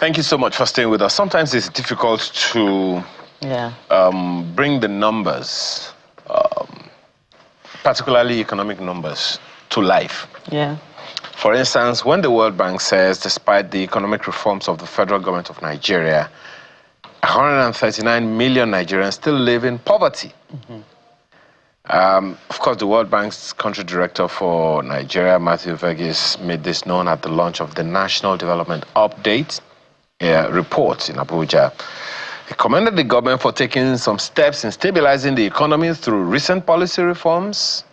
Thank you so much for staying with us. Sometimes it's difficult to bring the numbers, particularly economic numbers, to life. Yeah. For instance, when the World Bank says, despite the economic reforms of the federal government of Nigeria, 139 million Nigerians still live in poverty. Of course, the World Bank's country director for Nigeria, Matthew Verghese, made this known at the launch of the National Development Update report in Abuja. He commended the government for taking some steps in stabilizing the economy through recent policy reforms,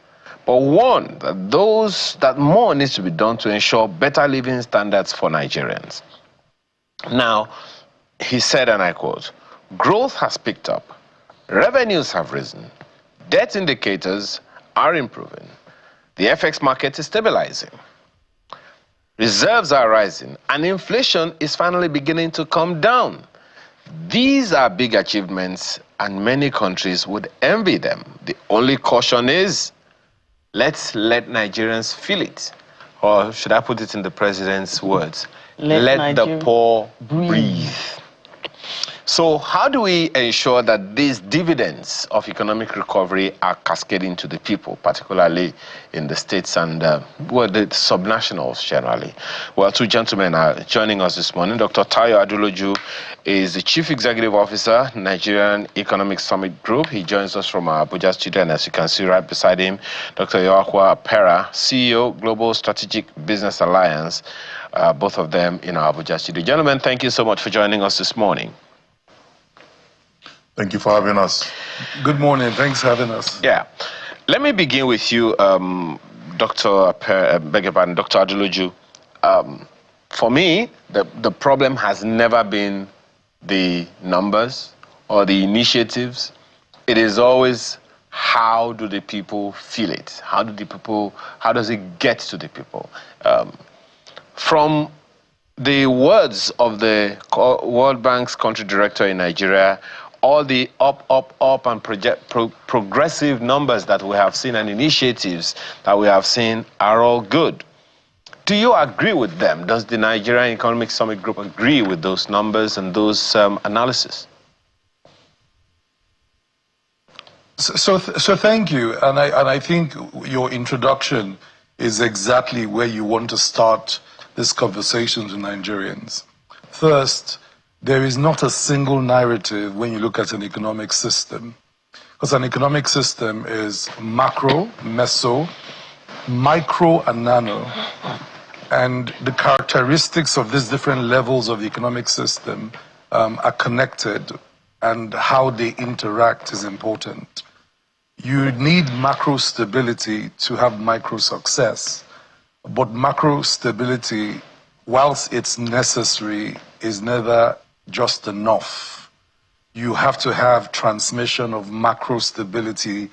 but warned that more needs to be done to ensure better living standards for Nigerians. Now, he said, and I quote, "Growth has picked up, revenues have risen, debt indicators are improving, the FX market is stabilizing, reserves are rising, and inflation is finally beginning to come down. These are big achievements, and many countries would envy them. The only caution is, let's let Nigerians feel it." Or should I put it in the president's words? Let the poor breathe. So how do we ensure that these dividends of economic recovery are cascading to the people, particularly in the states and the subnationals generally? Well, two gentlemen are joining us this morning. Dr. Tayo Adeloju is the Chief Executive Officer, Nigerian Economic Summit Group. He joins us from our Abuja studio, and as you can see right beside him, Dr. Yoakwa Pera, CEO, Global Strategic Business Alliance, both of them in our Abuja studio. Gentlemen, thank you so much for joining us this morning. Thank you for having us. Good morning. Thanks for having us. Yeah. Let me begin with you, Dr. Adeloju. For me, the problem has never been the numbers or the initiatives. It is always, how do the people feel it? How does it get to the people? From the words of the World Bank's country director in Nigeria, all the up and progressive numbers that we have seen and initiatives that we have seen are all good. Do you agree with them? Does the Nigerian Economic Summit Group agree with those numbers and those analysis? So thank you. And I think your introduction is exactly where you want to start this conversation with Nigerians. First, there is not a single narrative when you look at an economic system, because an economic system is macro, meso, micro, and nano. And the characteristics of these different levels of the economic system are connected, and how they interact is important. You need macro stability to have micro success, but macro stability, whilst it's necessary, is never just enough. You have to have transmission of macro stability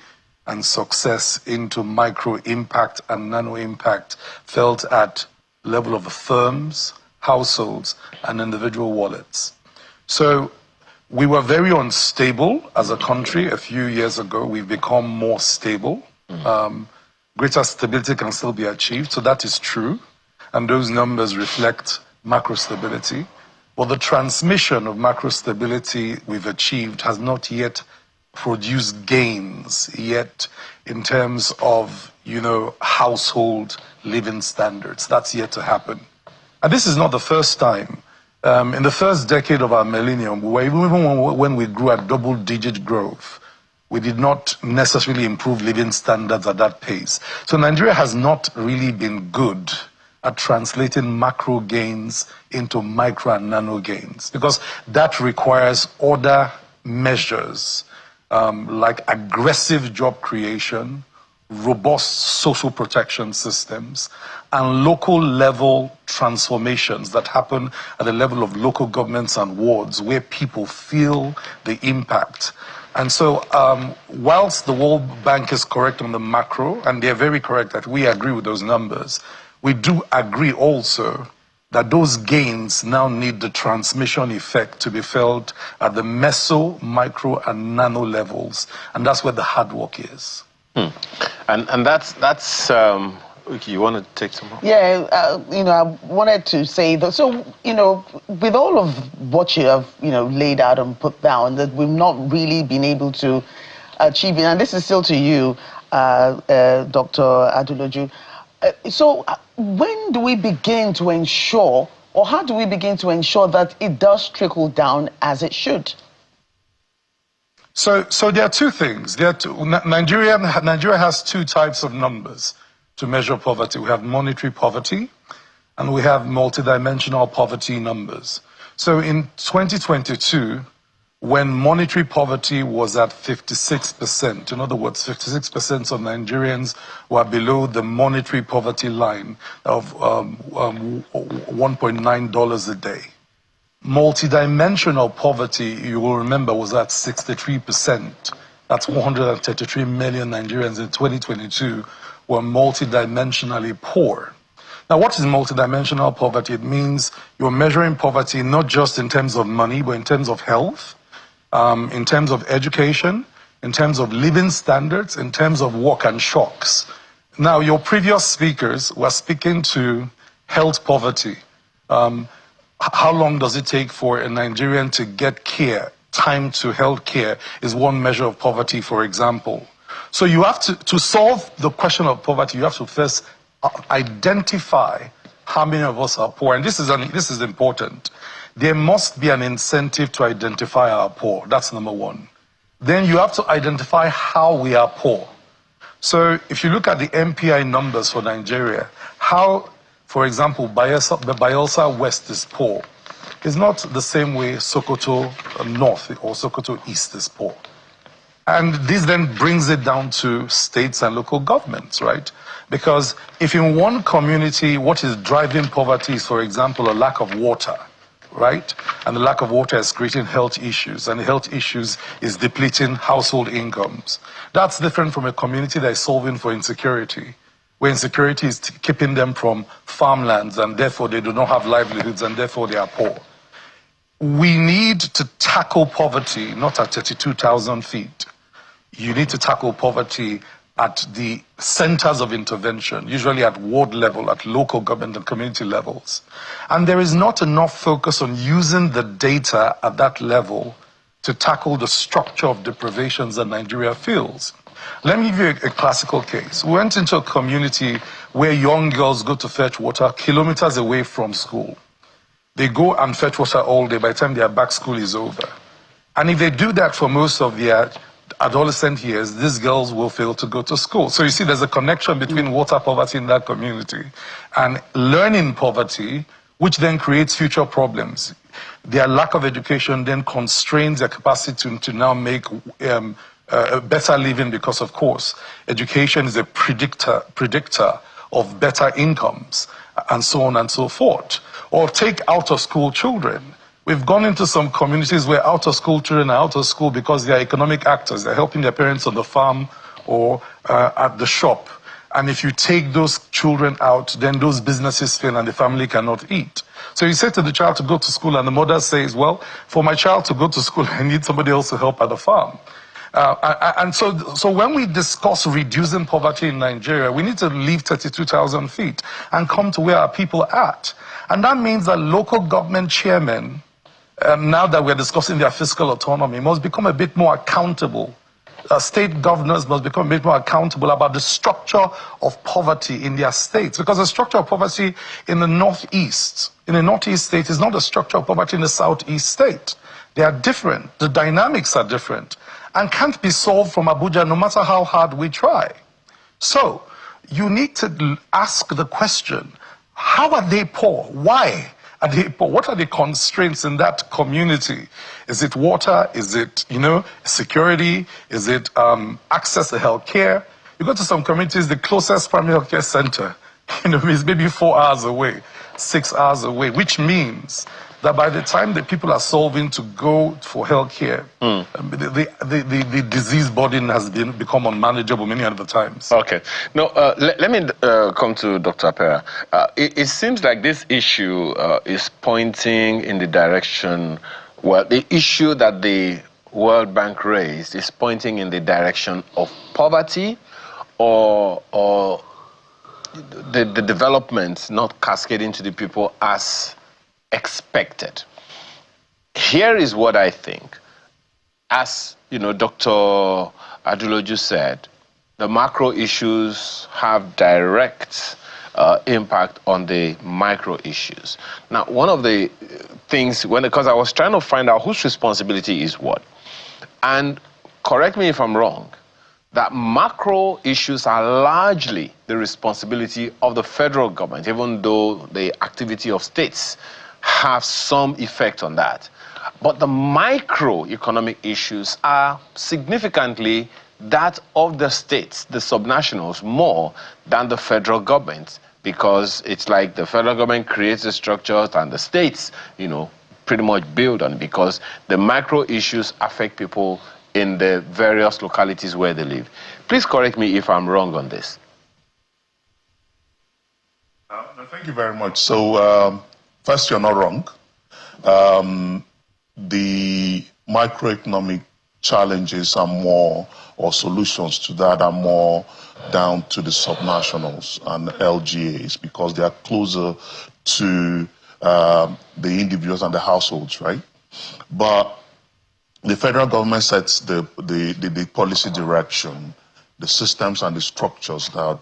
and success into micro impact and nano impact felt at level of the firms, households, and individual wallets. So we were very unstable as a country a few years ago. We've become more stable. Greater stability can still be achieved, so that is true. And those numbers reflect macro stability. But the transmission of macro stability we've achieved has not yet produced gains yet in terms of, household living standards. That's yet to happen. And this is not the first time. In the first decade of our millennium, even when we grew at double-digit growth, we did not necessarily improve living standards at that pace. So Nigeria has not really been good at translating macro gains into micro and nano gains, because that requires other measures like aggressive job creation, robust social protection systems, and local level transformations that happen at the level of local governments and wards where people feel the impact. And so whilst the World Bank is correct on the macro, and they're very correct that we agree with those numbers, we do agree also that those gains now need the transmission effect to be felt at the meso, micro, and nano levels. And that's where the hard work is. And that's Okay, you want to take some more? Yeah, I wanted to say that. So, with all of what you have, laid out and put down, that we've not really been able to achieve it. And this is still to you, Dr. Adeloju. So, when do we begin to ensure, or how do we begin to ensure that it does trickle down as it should? So there are two things. Nigeria has two types of numbers to measure poverty. We have monetary poverty, and we have multidimensional poverty numbers. So in 2022, when monetary poverty was at 56%, in other words, 56% of Nigerians were below the monetary poverty line of $1.9 a day. Multidimensional poverty, you will remember, was at 63%. That's 133 million Nigerians in 2022 were multidimensionally poor. Now, what is multidimensional poverty? It means you're measuring poverty not just in terms of money, but in terms of health, in terms of education, in terms of living standards, in terms of work and shocks. Now, your previous speakers were speaking to health poverty. How long does it take for a Nigerian to get care? Time to health care is one measure of poverty, for example. So you have to solve the question of poverty, you have to first identify how many of us are poor. And this is important. There must be an incentive to identify our poor. That's number one. Then you have to identify how we are poor. So if you look at the MPI numbers for Nigeria, how, for example, Bayelsa West is poor, is not the same way Sokoto North or Sokoto East is poor. And this then brings it down to states and local governments, right? Because if in one community what is driving poverty is, for example, a lack of water, right? And the lack of water is creating health issues, and the health issues is depleting household incomes. That's different from a community that is solving for insecurity, where insecurity is keeping them from farmlands, and therefore they do not have livelihoods, and therefore they are poor. We need to tackle poverty, not at 32,000 feet. You need to tackle poverty at the centers of intervention, usually at ward level, at local government and community levels. And there is not enough focus on using the data at that level to tackle the structure of deprivations that Nigeria feels. Let me give you a classical case. We went into a community where young girls go to fetch water kilometers away from school. They go and fetch water all day. By the time their back school is over. And if they do that for most of their adolescent years, these girls will fail to go to school. So you see, there's a connection between water poverty in that community and learning poverty, which then creates future problems. Their lack of education then constrains their capacity to now make a better living, because, of course, education is a predictor of better incomes, and so on and so forth. Or take out-of-school children. We've gone into some communities where out-of-school children are out of school because they are economic actors. They're helping their parents on the farm or at the shop. And if you take those children out, then those businesses fail and the family cannot eat. So you say to the child to go to school, and the mother says, well, for my child to go to school, I need somebody else to help at the farm. And so when we discuss reducing poverty in Nigeria, we need to leave 32,000 feet and come to where our people are at. And that means that local government chairmen, now that we're discussing their fiscal autonomy, must become a bit more accountable. State governors must become a bit more accountable about the structure of poverty in their states. Because the structure of poverty in the northeast state is not the structure of poverty in the southeast state. They are different. The dynamics are different and can't be solved from Abuja no matter how hard we try. So you need to ask the question, how are they poor? Why are they poor? What are the constraints in that community? Is it water? Is it, security? Is it access to health care? You go to some communities, the closest primary health care center, is maybe 4 hours away, 6 hours away, which means that by the time the people are solving to go for health care, the disease burden has become unmanageable many of the times. Okay. Now, let me come to Dr. Apera. It seems like this issue is pointing in the direction, well, the issue that the World Bank raised is pointing in the direction of poverty or the developments not cascading to the people as expected. Here is what I think. As Dr. Aduloju said, the macro issues have direct impact on the micro issues. Now, one of the things, because I was trying to find out whose responsibility is what, and correct me if I'm wrong, that macro issues are largely the responsibility of the federal government, even though the activity of states have some effect on that. But the microeconomic issues are significantly that of the states, the subnationals, more than the federal government, because it's like the federal government creates the structures and the states, pretty much build on it, because the micro issues affect people in the various localities where they live. Please correct me if I'm wrong on this. No, thank you very much. So, first, you're not wrong. The microeconomic challenges are more, or solutions to that are more down to the subnationals and LGAs, because they are closer to the individuals and the households, right? But the federal government sets the policy direction, the systems and the structures that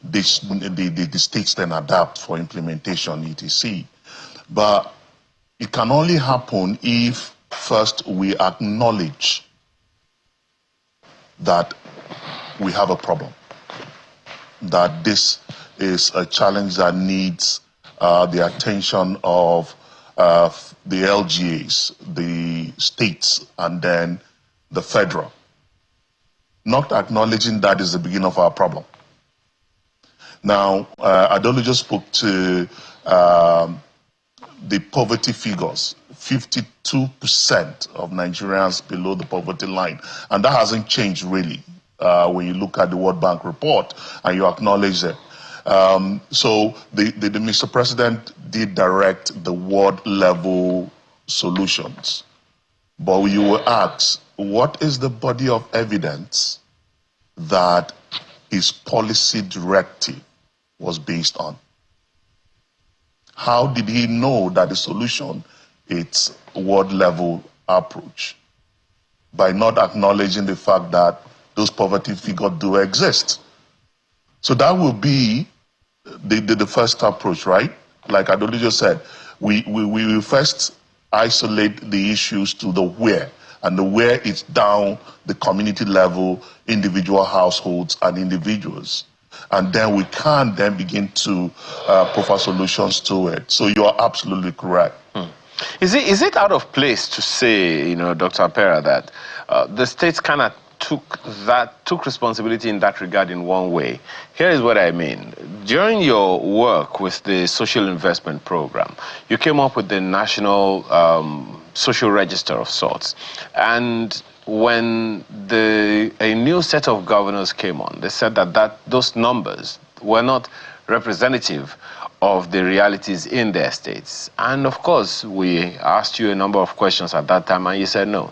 the states then adapt for implementation, etc. But it can only happen if first we acknowledge that we have a problem, that this is a challenge that needs the attention of the LGAs, the states, and then the federal. Not acknowledging that is the beginning of our problem. Now, Adolo just spoke to the poverty figures. 52% of Nigerians below the poverty line. And that hasn't changed really when you look at the World Bank report and you acknowledge it. So the Mr. President did direct the world level solutions. But you will ask, what is the body of evidence that his policy directive was based on? How did he know that the solution is world level approach? By not acknowledging the fact that those poverty figures do exist. So that will be the first approach, right? Like Adoli just said, we will first isolate the issues to the where, and the where is down the community level, individual households and individuals. And then we can then begin to provide solutions to it. So you are absolutely correct. Is it out of place to say, Dr. Apera, that the states kind of took responsibility in that regard in one way? Here is what I mean. During your work with the social investment program, you came up with the national social register of sorts. And when a new set of governors came on, they said that those numbers were not representative of the realities in their states. And of course, we asked you a number of questions at that time, and you said no.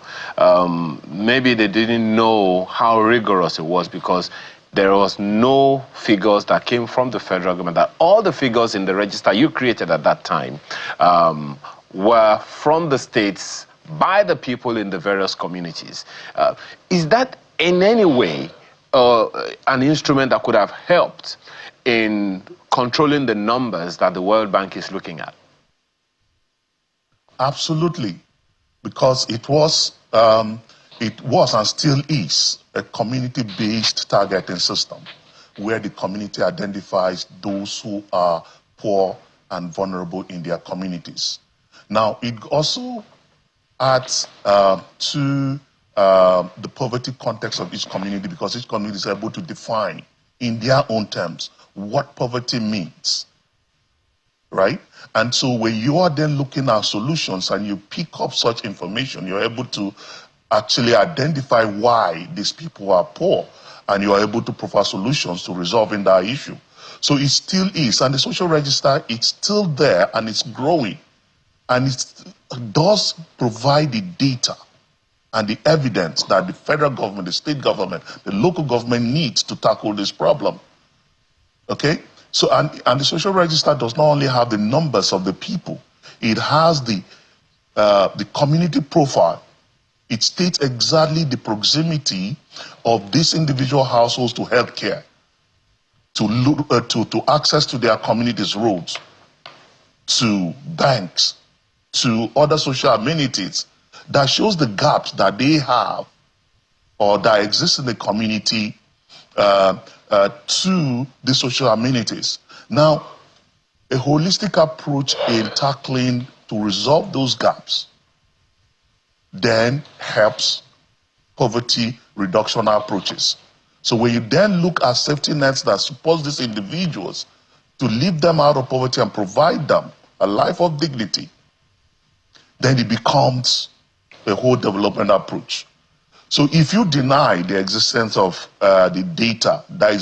Maybe they didn't know how rigorous it was because there was no figures that came from the federal government. That all the figures in the register you created at that time were from the states by the people in the various communities. Is that in any way an instrument that could have helped in controlling the numbers that the World Bank is looking at? Absolutely, because it was and still is a community-based targeting system where the community identifies those who are poor and vulnerable in their communities. Now, it also adds to the poverty context of each community, because each community is able to define in their own terms what poverty means, right? And so when you are then looking at solutions and you pick up such information, you're able to actually identify why these people are poor, and you are able to provide solutions to resolving that issue. So it still is, and the social register, it's still there and it's growing, and it does provide the data and the evidence that the federal government, the state government, the local government needs to tackle this problem. Okay? So, and the social register does not only have the numbers of the people, it has the community profile. It states exactly the proximity of these individual households to healthcare, to access to their communities' roads, to banks, to other social amenities. That shows the gaps that they have or that exist in the community to the social amenities. Now, a holistic approach in tackling to resolve those gaps then helps poverty reduction approaches. So when you then look at safety nets that support these individuals to lift them out of poverty and provide them a life of dignity, then it becomes a whole development approach. So if you deny the existence of the data that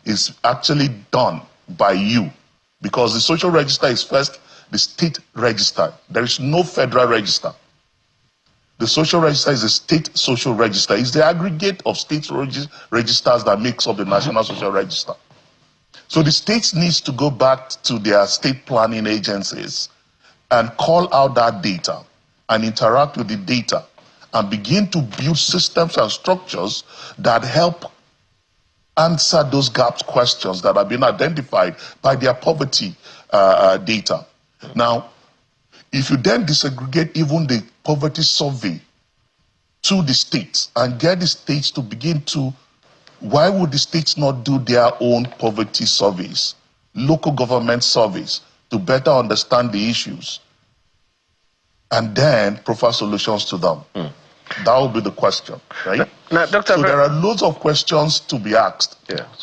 is actually done by you, because the social register is first the state register, there is no federal register. The social register is a state social register. It's the aggregate of state registers that makes up the national social register. So the states needs to go back to their state planning agencies and call out that data and interact with the data and begin to build systems and structures that help answer those gaps questions that have been identified by their poverty data. Now, if you then disaggregate even the poverty survey to the states and get the states to begin to, why would the states not do their own poverty surveys, local government surveys, to better understand the issues and then provide solutions to them? That would be the question, right? Now, Dr. So there are loads of questions to be asked.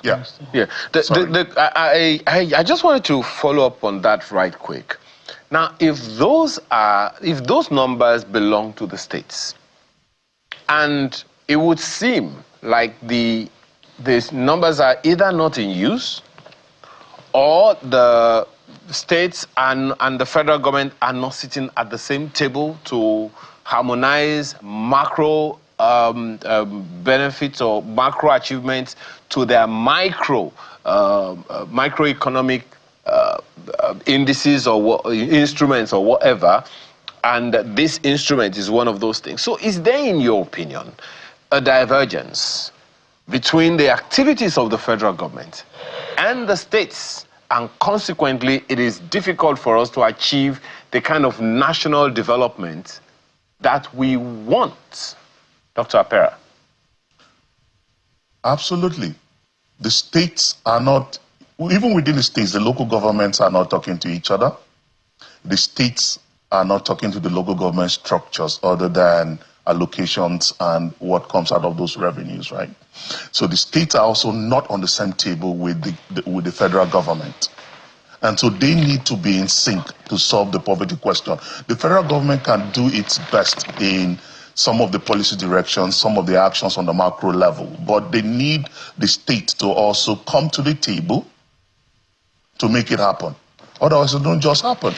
Yeah. I just wanted to follow up on that right quick. Now, if those numbers belong to the states, and it would seem like these numbers are either not in use, or the states and the federal government are not sitting at the same table to harmonize macro benefits or macro achievements to their microeconomic indices or instruments or whatever, and this instrument is one of those things. So is there, in your opinion, a divergence between the activities of the federal government and the states, and consequently it is difficult for us to achieve the kind of national development that we want? Dr. Apera. Absolutely. The states are not, even within the states, the local governments are not talking to each other. The states are not talking to the local government structures other than allocations and what comes out of those revenues, right? So the states are also not on the same table with the federal government. And so they need to be in sync to solve the poverty question. The federal government can do its best in some of the policy directions, some of the actions on the macro level, but they need the state to also come to the table to make it happen. Otherwise, it don't just happen.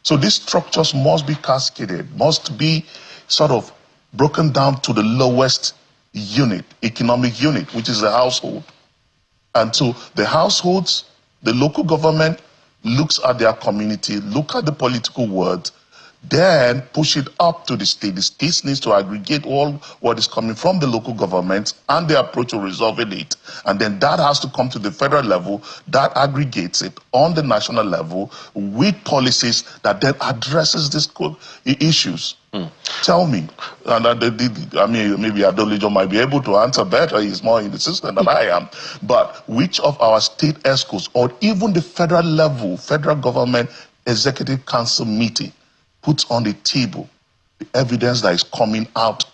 So these structures must be cascaded, must be sort of broken down to the lowest unit, economic unit, which is the household. And so the households, the local government looks at their community, look at the political words, then push it up to the state. The state needs to aggregate all what is coming from the local government and their approach to resolving it. And then that has to come to the federal level, that aggregates it on the national level with policies that then addresses these issues. Tell me, and I mean, maybe Adolijo might be able to answer better, he's more in the system than I am, but which of our state ESCOs or even the federal level, federal government executive council meeting puts on the table the evidence that is coming out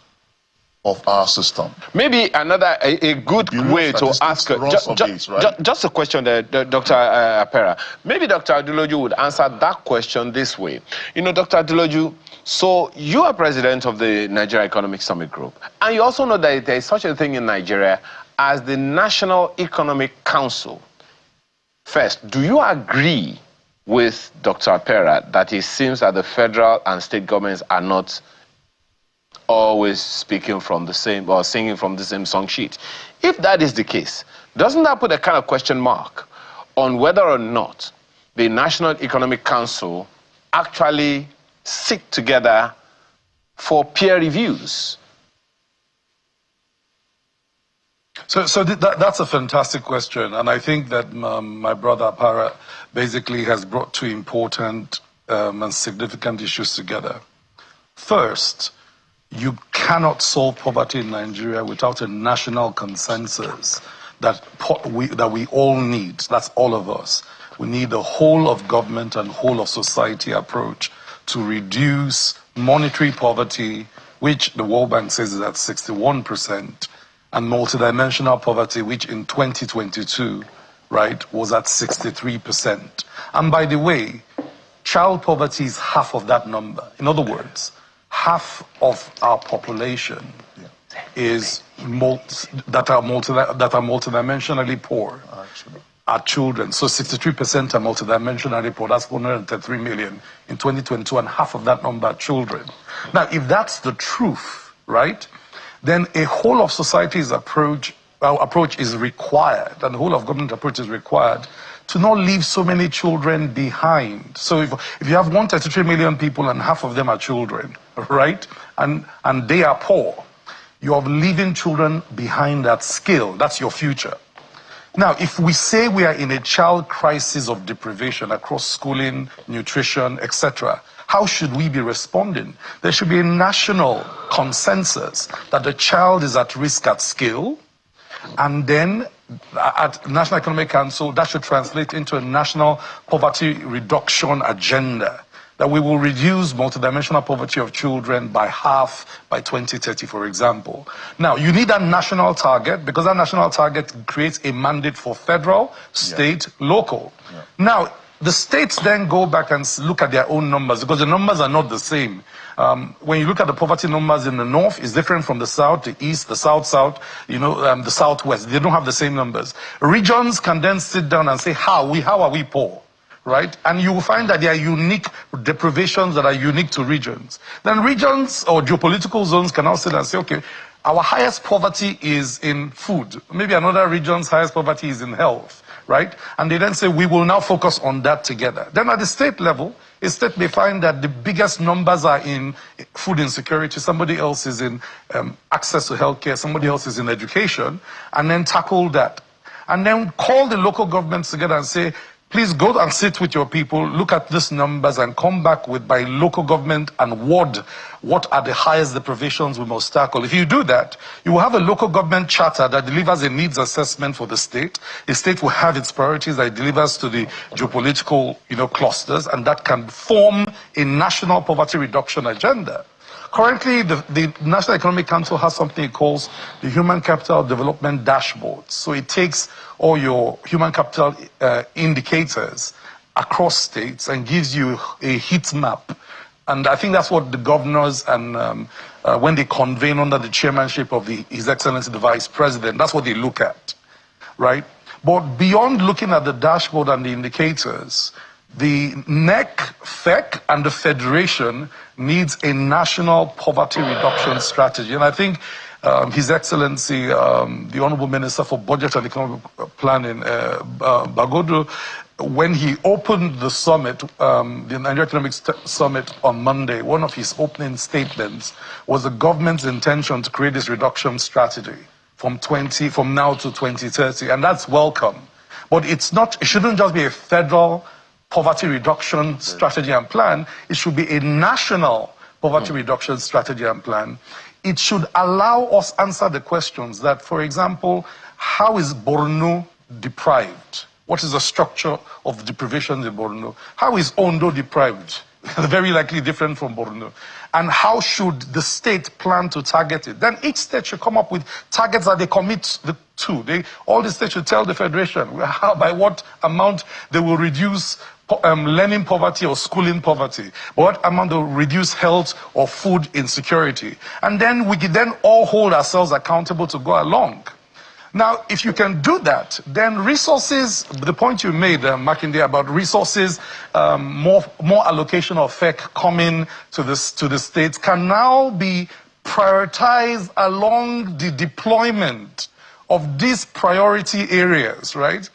of our system? Maybe a good way to ask just a question there, Dr. Apera. Maybe Dr. Adeloju would answer that question this way. You know, Dr. Adeloju, so you are president of the Nigeria Economic Summit Group, and you also know that there is such a thing in Nigeria as the National Economic Council. First, do you agree with Dr. Apera that it seems that the federal and state governments are not always speaking from the same or singing from the same song sheet? If that is the case, doesn't that put a kind of question mark on whether or not the National Economic Council actually sit together for peer reviews? So that's a fantastic question, and I think that my brother Para basically has brought two important and significant issues together. First, you cannot solve poverty in Nigeria without a national consensus that we all need. That's all of us. We need a whole of government and whole of society approach to reduce monetary poverty, which the World Bank says is at 61%, and multidimensional poverty, which in 2022, right, was at 63%. And by the way, child poverty is half of that number. In other words, half of our population is that are multidimensionally poor are children. So 63% are multidimensionally poor. That's 133 million in 2022, and half of that number are children. Now, if that's the truth, right, then a whole of society's approach is required, and the whole of government approach is required to not leave so many children behind. So if you have 133 million people and half of them are children, right, and they are poor, you are leaving children behind at scale. That's your future. Now, if we say we are in a child crisis of deprivation across schooling, nutrition, etc., how should we be responding? There should be a national consensus that the child is at risk at scale, and then at National Economic Council, that should translate into a national poverty reduction agenda, that we will reduce multidimensional poverty of children by half by 2030, for example. Now, you need a national target, because that national target creates a mandate for federal, state, local. Now, the states then go back and look at their own numbers, because the numbers are not the same. When you look at the poverty numbers in the north, it's different from the south, the east, the south, the southwest. They don't have the same numbers. Regions can then sit down and say, how are we poor? Right? And you will find that there are unique deprivations that are unique to regions. Then regions or geopolitical zones can now sit and say, okay, our highest poverty is in food. Maybe another region's highest poverty is in health. Right? And they then say, we will now focus on that together. Then at the state level, a state may find that the biggest numbers are in food insecurity, somebody else is in access to healthcare, somebody else is in education, and then tackle that. And then call the local governments together and say, please go and sit with your people, look at these numbers, and come back with, by local government and ward, what are the highest deprivations we must tackle. If you do that, you will have a local government charter that delivers a needs assessment for the state. The state will have its priorities that it delivers to the geopolitical, clusters, and that can form a national poverty reduction agenda. Currently, the National Economic Council has something it calls the Human Capital Development Dashboard. So it takes all your human capital indicators across states and gives you a heat map. And I think that's what the governors and when they convene under the chairmanship of His Excellency the Vice President, that's what they look at, right? But beyond looking at the dashboard and the indicators, the NEC, FEC, and the Federation needs a national poverty reduction strategy. And I think His Excellency, the Honorable Minister for Budget and Economic Planning, Bagodo, when he opened the summit, the Nigeria Economic Summit on Monday, one of his opening statements was the government's intention to create this reduction strategy from now to 2030, and that's welcome. But it shouldn't just be a federal poverty reduction strategy and plan. It should be a national poverty reduction strategy and plan. It should allow us answer the questions that, for example, how is Borno deprived? What is the structure of deprivation in Borno? How is Ondo deprived? Very likely different from Borno. And how should the state plan to target it? Then each state should come up with targets that they commit to. All the states should tell the Federation by what amount they will reduce learning poverty or schooling poverty, what amount will reduce health or food insecurity. And then we can then all hold ourselves accountable to go along. Now, if you can do that, then resources, the point you made, Makinde, about resources, more allocation of FEC coming to the states can now be prioritized along the deployment of these priority areas, right?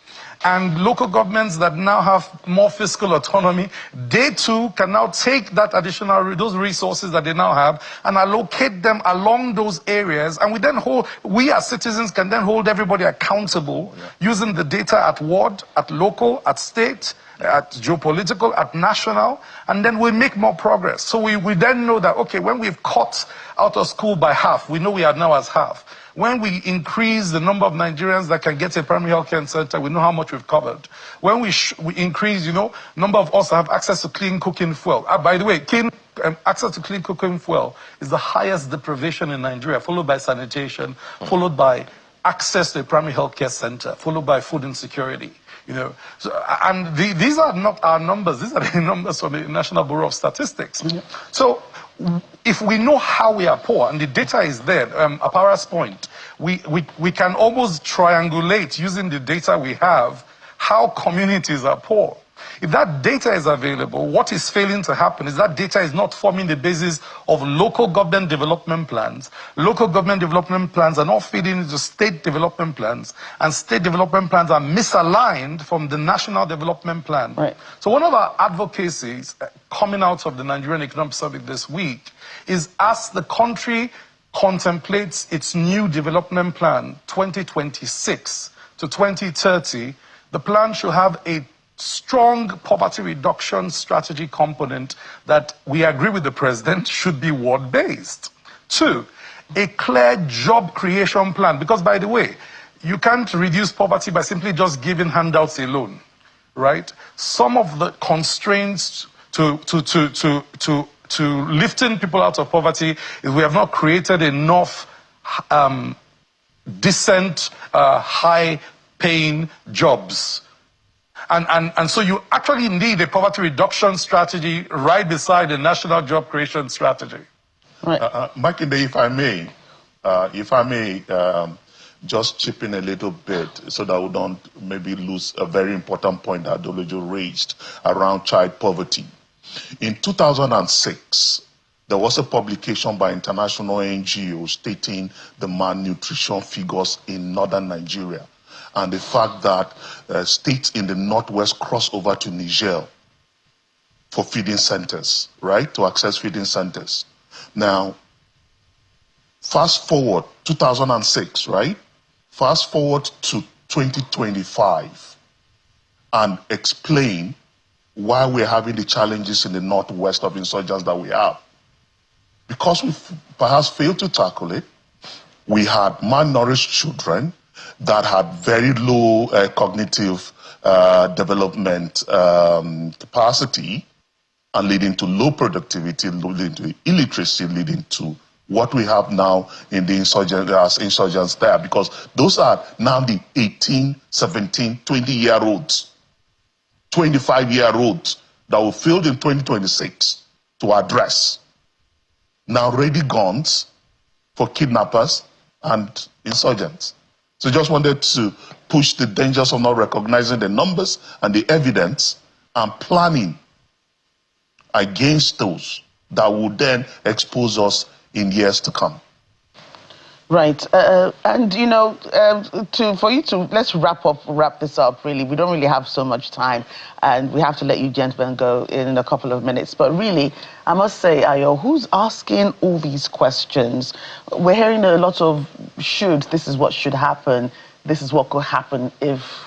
And local governments that now have more fiscal autonomy, they too can now take that those resources that they now have and allocate them along those areas. And we as citizens can then hold everybody accountable using the data at ward, at local, at state, at geopolitical, at national, and then we make more progress. So we then know that, okay, when we've cut out of school by half, we know we are now as half. When we increase the number of Nigerians that can get a primary health care center, we know how much we've covered. When we increase, number of us that have access to clean cooking fuel. By the way, access to clean cooking fuel is the highest deprivation in Nigeria, followed by sanitation, followed by access to a primary health care center, followed by food insecurity. And these are not our numbers. These are the numbers from the National Bureau of Statistics. So if we know how we are poor, and the data is there, Apara's point, we can almost triangulate using the data we have how communities are poor. If that data is available, what is failing to happen is that data is not forming the basis of local government development plans. Local government development plans are not feeding into state development plans, and state development plans are misaligned from the national development plan. Right. So one of our advocacies coming out of the Nigerian Economic Summit this week is, as the country contemplates its new development plan 2026 to 2030, the plan should have a strong poverty reduction strategy component that we agree with the president should be ward-based. 2, a clear job creation plan, because, by the way, you can't reduce poverty by simply just giving handouts alone, right? Some of the constraints to lifting people out of poverty is we have not created enough decent, high-paying jobs. And so you actually need a poverty reduction strategy right beside the national job creation strategy. Right. Makinde, if I may just chip in a little bit so that we don't maybe lose a very important point that Dolojo raised around child poverty. In 2006, there was a publication by international NGOs stating the malnutrition figures in northern Nigeria, and the fact that states in the northwest cross over to Niger for feeding centers, right, to access feeding centers. Now, fast forward 2006, right? Fast forward to 2025 and explain why we're having the challenges in the northwest of insurgents that we have. Because we perhaps failed to tackle it, we had malnourished children that had very low cognitive development capacity, and leading to low productivity, leading to illiteracy, leading to what we have now in the insurgents there, because those are now the 18, 17, 20-year-olds, 25-year-olds that were filled in 2026 to address. Now ready guns for kidnappers and insurgents. So just wanted to push the dangers of not recognizing the numbers and the evidence and planning against those that would then expose us in years to come. Right, and let's wrap this up. Really, we don't really have so much time, and we have to let you gentlemen go in a couple of minutes. But really, I must say, Ayo, who's asking all these questions? We're hearing a lot of this is what should happen, this is what could happen if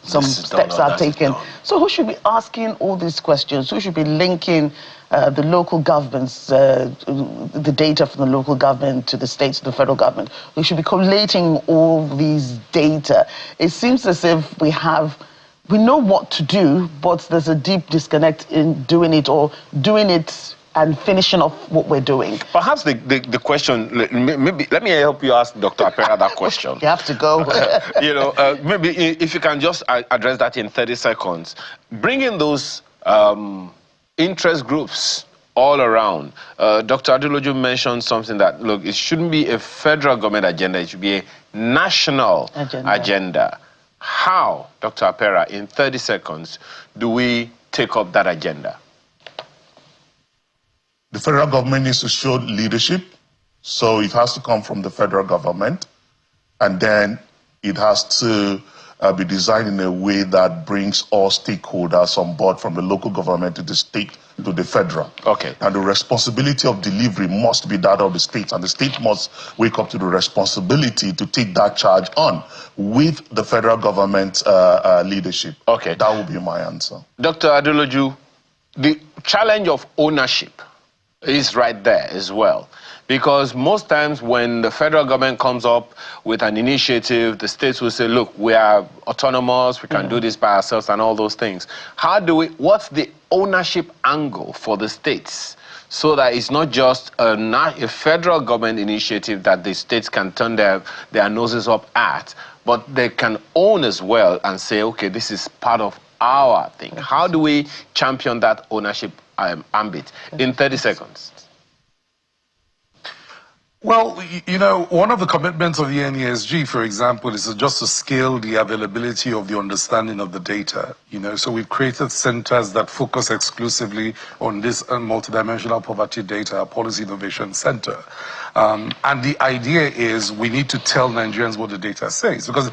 some steps are taken. So who should be asking all these questions? Who should be linking the local governments, the data from the local government to the states, to the federal government? Who should be collating all these data? It seems as if we know what to do, but there's a deep disconnect in doing it and finishing off what we're doing. Perhaps the question, maybe let me help you ask Dr. Apera that question. You have to go. Maybe if you can just address that in 30 seconds. Bring in those interest groups all around. Dr. Adeloju mentioned something that, look, it shouldn't be a federal government agenda, it should be a national agenda. How, Dr. Apera, in 30 seconds, do we take up that agenda? The federal government needs to show leadership, so it has to come from the federal government, and then it has to be designed in a way that brings all stakeholders on board, from the local government to the state to the federal. Okay. And the responsibility of delivery must be that of the state, and the state must wake up to the responsibility to take that charge on with the federal government leadership. Okay. That would be my answer. Dr. Adeloju, the challenge of ownership is right there as well. Because most times when the federal government comes up with an initiative, the states will say, look, we are autonomous, we can do this by ourselves and all those things. What's the ownership angle for the states so that it's not just a federal government initiative that the states can turn their noses up at, but they can own as well and say, okay, this is part of our thing. How do we champion that ownership ambit? In 30 seconds. Well, you know, one of the commitments of the NESG, for example, is just to scale the availability of the understanding of the data. You know, so we've created centers that focus exclusively on this multidimensional poverty data, Policy Innovation Center. And the idea is we need to tell Nigerians what the data says, because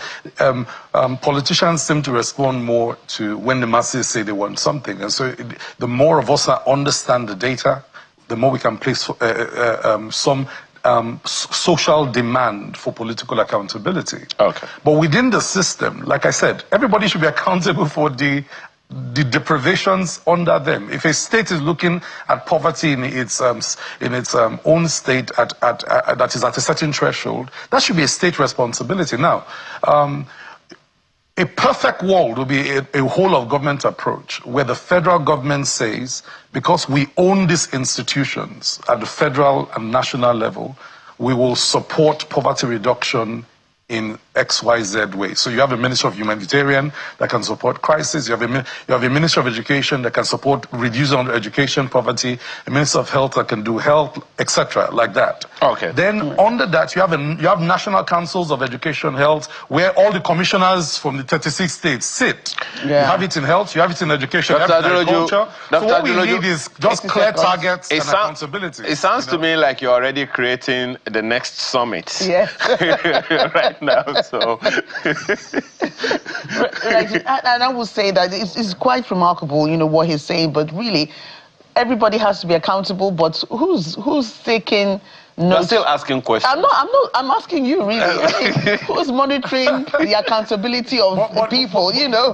politicians seem to respond more to when the masses say they want something. And so the more of us that understand the data, the more we can place some social demand for political accountability. Okay. But within the system, like I said, everybody should be accountable for the deprivations under them. If a state is looking at poverty in its own state that is at a certain threshold, that should be a state responsibility. Now, a perfect world would be a whole of government approach where the federal government says, because we own these institutions at the federal and national level, we will support poverty reduction in XYZ way. So you have a Ministry of Humanitarian that can support crisis. You have a Ministry of Education that can support reducing education poverty. A Ministry of Health that can do health, etc., like that. Okay. Then under that, you have national councils of education, health, where all the commissioners from the 36 states sit. Yeah. You have it in health, you have it in education, you have it in agriculture. So what we need is just clear targets and accountability. It sounds to me like you're already creating the next summit. Yes. Right now, so. And I would say that it's quite remarkable, you know, what he's saying, but really, everybody has to be accountable, but who's taking notes? You're still asking questions. I'm asking you, really. I mean, who's monitoring the accountability of the people, you know?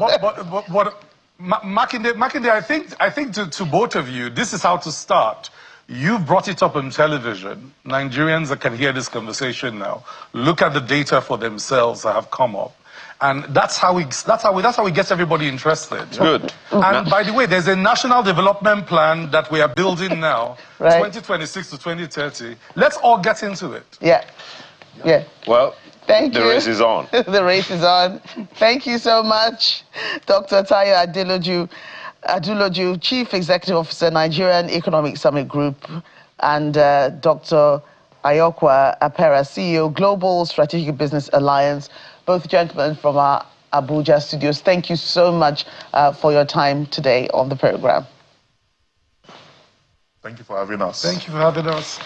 Makinde, I think to both of you, this is how to start. You brought it up on television. Nigerians that can hear this conversation now look at the data for themselves that have come up, and that's how we get everybody interested. Good. And by the way, there's a national development plan that we are building now, right. 2026 to 2030. Let's all get into it. Yeah. Well, thank you. The race is on. The race is on. Thank you so much, Dr. Tayo Adeloju, Chief Executive Officer, Nigerian Economic Summit Group, and Dr. Ayokwa Apera, CEO, Global Strategic Business Alliance, both gentlemen from our Abuja studios. Thank you so much for your time today on the program. Thank you for having us. Thank you for having us.